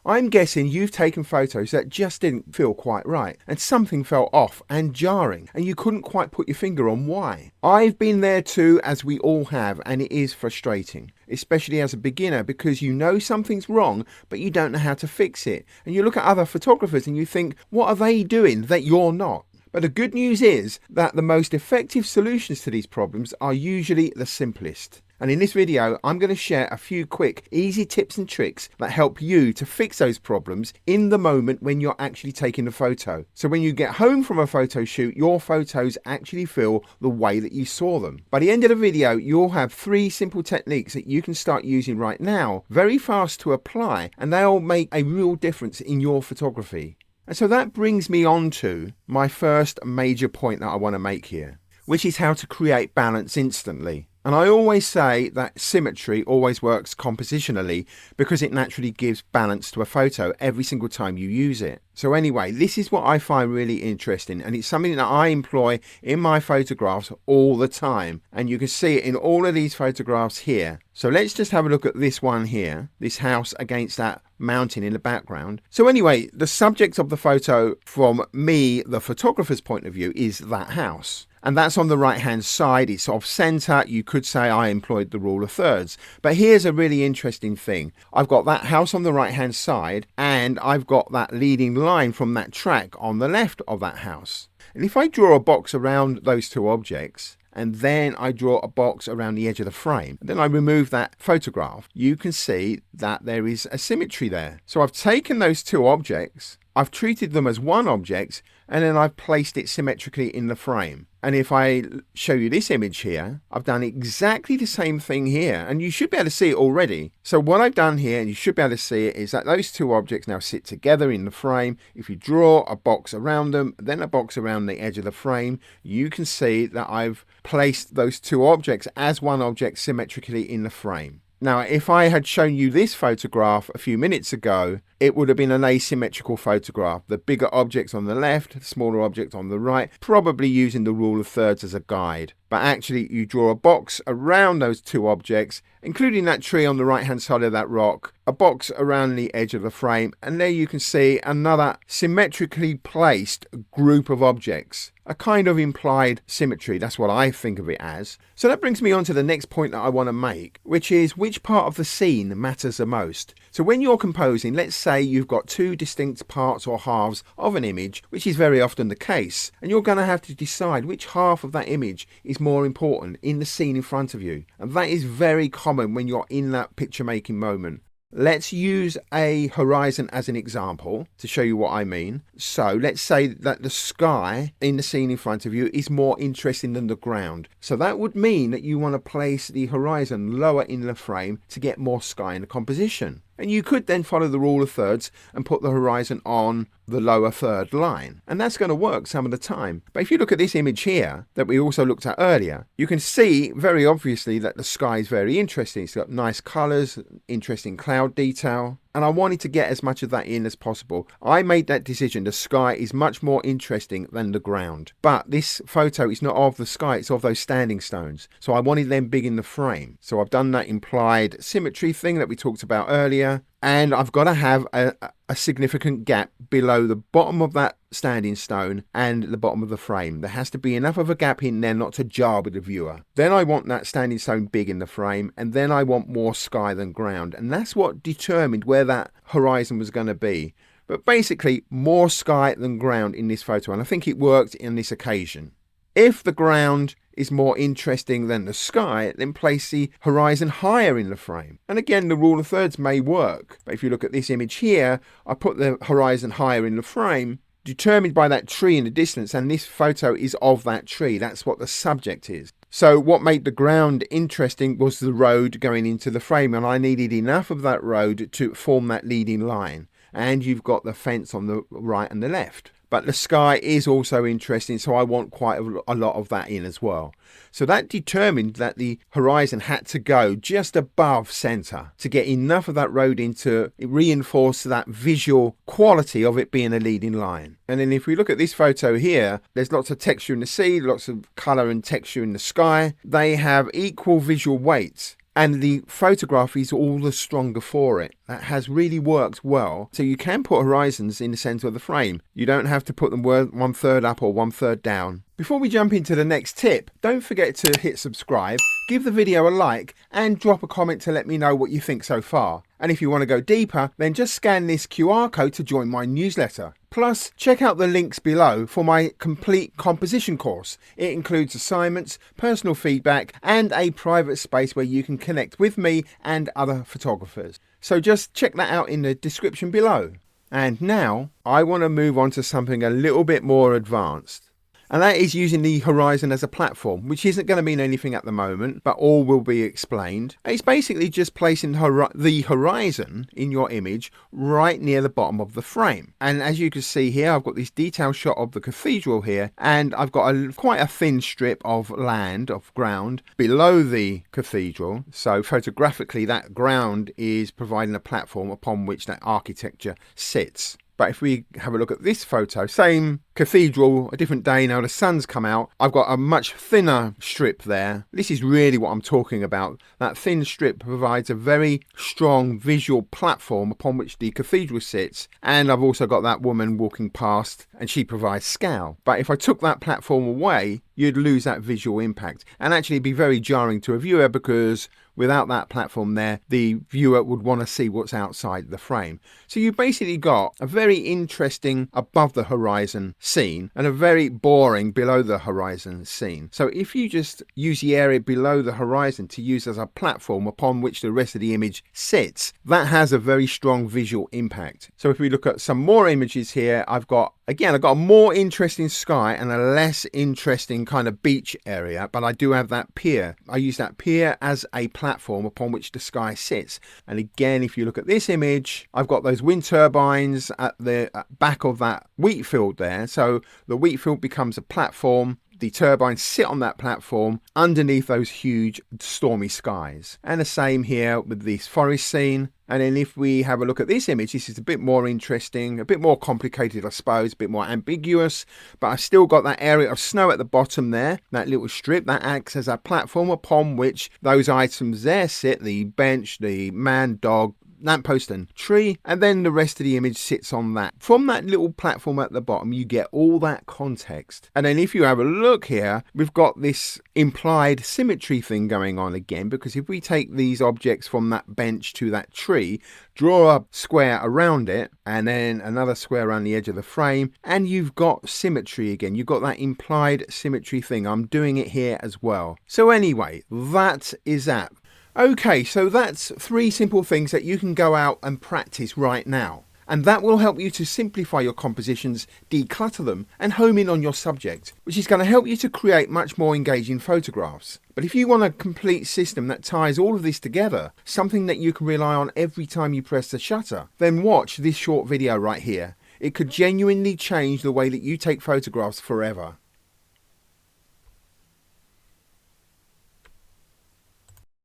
I'm guessing you've taken photos that just didn't feel quite right and something felt off and jarring and you couldn't quite put your finger on why. I've been there too, as we all have, and it is frustrating, especially as a beginner, because you know something's wrong but you don't know how to fix it. And you look at other photographers and you think, what are they doing that you're not? But the good news is that the most effective solutions to these problems are usually the simplest. And in this video, I'm going to share a few quick, easy tips and tricks that help you to fix those problems in the moment when you're actually taking the photo. So when you get home from a photo shoot, your photos actually feel the way that you saw them. By the end of the video, you'll have 3 simple techniques that you can start using right now, very fast to apply, and they'll make a real difference in your photography. And so that brings me on to my first major point that I want to make here, which is how to create balance instantly. And I always say that symmetry always works compositionally because it naturally gives balance to a photo every single time you use it. So anyway, this is what I find really interesting, and it's something that I employ in my photographs all the time. And you can see it in all of these photographs here. So let's just have a look at this one here, this house against that mountain in the background. So anyway, the subject of the photo from me, the photographer's point of view, is that house. And that's on the right hand side, it's off center. You could say I employed the rule of thirds. But here's a really interesting thing. I've got that house on the right hand side and I've got that leading line from that track on the left of that house. And if I draw a box around those 2 objects, and then I draw a box around the edge of the frame, and then I remove that photograph, you can see that there is a symmetry there. So I've taken those 2 objects, I've treated them as one object, and then I've placed it symmetrically in the frame. And if I show you this image here, I've done exactly the same thing here, and you should be able to see it already. So what I've done here, and you should be able to see it, is that those 2 objects now sit together in the frame. If you draw a box around them, then a box around the edge of the frame, you can see that I've placed those 2 objects as one object symmetrically in the frame. Now, if I had shown you this photograph a few minutes ago, it would have been an asymmetrical photograph. The bigger objects on the left, the smaller object on the right, probably using the rule of thirds as a guide. But actually, you draw a box around those 2 objects, including that tree on the right hand side of that rock, a box around the edge of the frame, and there you can see another symmetrically placed group of objects. A kind of implied symmetry, that's what I think of it as. So that brings me on to the next point that I want to make, which is which part of the scene matters the most. So when you're composing, let's say you've got 2 distinct parts or halves of an image, which is very often the case, and you're going to have to decide which half of that image is more important in the scene in front of you. And that is very common when you're in that picture making moment. Let's use a horizon as an example to show you what I mean. So let's say that the sky in the scene in front of you is more interesting than the ground. So that would mean that you want to place the horizon lower in the frame to get more sky in the composition. And you could then follow the rule of thirds and put the horizon on the lower third line. And that's going to work some of the time. But if you look at this image here that we also looked at earlier, you can see very obviously that the sky is very interesting. It's got nice colors, interesting cloud detail. And I wanted to get as much of that in as possible. I made that decision. The sky is much more interesting than the ground. But this photo is not of the sky, it's of those standing stones. So I wanted them big in the frame. So I've done that implied symmetry thing that we talked about earlier. And I've got to have a significant gap below the bottom of that standing stone and the bottom of the frame. There has to be enough of a gap in there not to jar with the viewer. Then I want that standing stone big in the frame, and then I want more sky than ground. And that's what determined where that horizon was going to be. But basically, more sky than ground in this photo, and I think it worked in this occasion. If the ground is more interesting than the sky, then place the horizon higher in the frame. And again, the rule of thirds may work. But if you look at this image here, I put the horizon higher in the frame, determined by that tree in the distance, and this photo is of that tree. That's what the subject is. So what made the ground interesting was the road going into the frame, and I needed enough of that road to form that leading line. And you've got the fence on the right and the left. But the sky is also interesting, so I want quite a lot of that in as well. So that determined that the horizon had to go just above center to get enough of that road in to reinforce that visual quality of it being a leading line. And then if we look at this photo here, there's lots of texture in the sea, lots of color and texture in the sky. They have equal visual weights. and the photograph is all the stronger for it. That has really worked well. So you can put horizons in the center of the frame. You don't have to put them 1/3 up or 1/3 down. Before we jump into the next tip, don't forget to hit subscribe, give the video a like, and drop a comment to let me know what you think so far. And if you want to go deeper, then just scan this QR code to join my newsletter. Plus, check out the links below for my complete composition course. It includes assignments, personal feedback, and a private space where you can connect with me and other photographers. So just check that out in the description below. And now, I want to move on to something a little bit more advanced. And that is using the horizon as a platform, which isn't going to mean anything at the moment, but all will be explained. It's basically just placing the horizon in your image right near the bottom of the frame. And as you can see here, I've got this detailed shot of the cathedral here, and I've got quite a thin strip of land, of ground, below the cathedral. So photographically, that ground is providing a platform upon which that architecture sits. But if we have a look at this photo, same cathedral, a different day now, the sun's come out. I've got a much thinner strip there. This is really what I'm talking about. That thin strip provides a very strong visual platform upon which the cathedral sits. And I've also got that woman walking past, and she provides scale. But if I took that platform away, you'd lose that visual impact and actually be very jarring to a viewer, because without that platform there, the viewer would want to see what's outside the frame. So you've basically got a very interesting above the horizon scene and a very boring below the horizon scene. So if you just use the area below the horizon to use as a platform upon which the rest of the image sits, that has a very strong visual impact. So if we look at some more images here, I've got a more interesting sky and a less interesting kind of beach area, but I do have that pier. I use that pier as a platform upon which the sky sits. And again, if you look at this image, I've got those wind turbines at the back of that wheat field there. So the wheat field becomes a platform. The turbines sit on that platform underneath those huge stormy skies. And the same here with this forest scene. And then if we have a look at this image, this is a bit more interesting, a bit more complicated, I suppose, a bit more ambiguous. But I've still got that area of snow at the bottom there, that little strip that acts as a platform upon which those items there sit, the bench, the man, dog, lamppost and tree, and then the rest of the image sits on that. From that little platform at the bottom, you get all that context. And then if you have a look here, we've got this implied symmetry thing going on again, because if we take these objects from that bench to that tree, draw a square around it, and then another square around the edge of the frame, and you've got symmetry again. You've got that implied symmetry thing. I'm doing it here as well. So anyway, that is that. Okay, so that's 3 simple things that you can go out and practice right now. And that will help you to simplify your compositions, declutter them, and home in on your subject, which is going to help you to create much more engaging photographs. But if you want a complete system that ties all of this together, something that you can rely on every time you press the shutter, then watch this short video right here. It could genuinely change the way that you take photographs forever.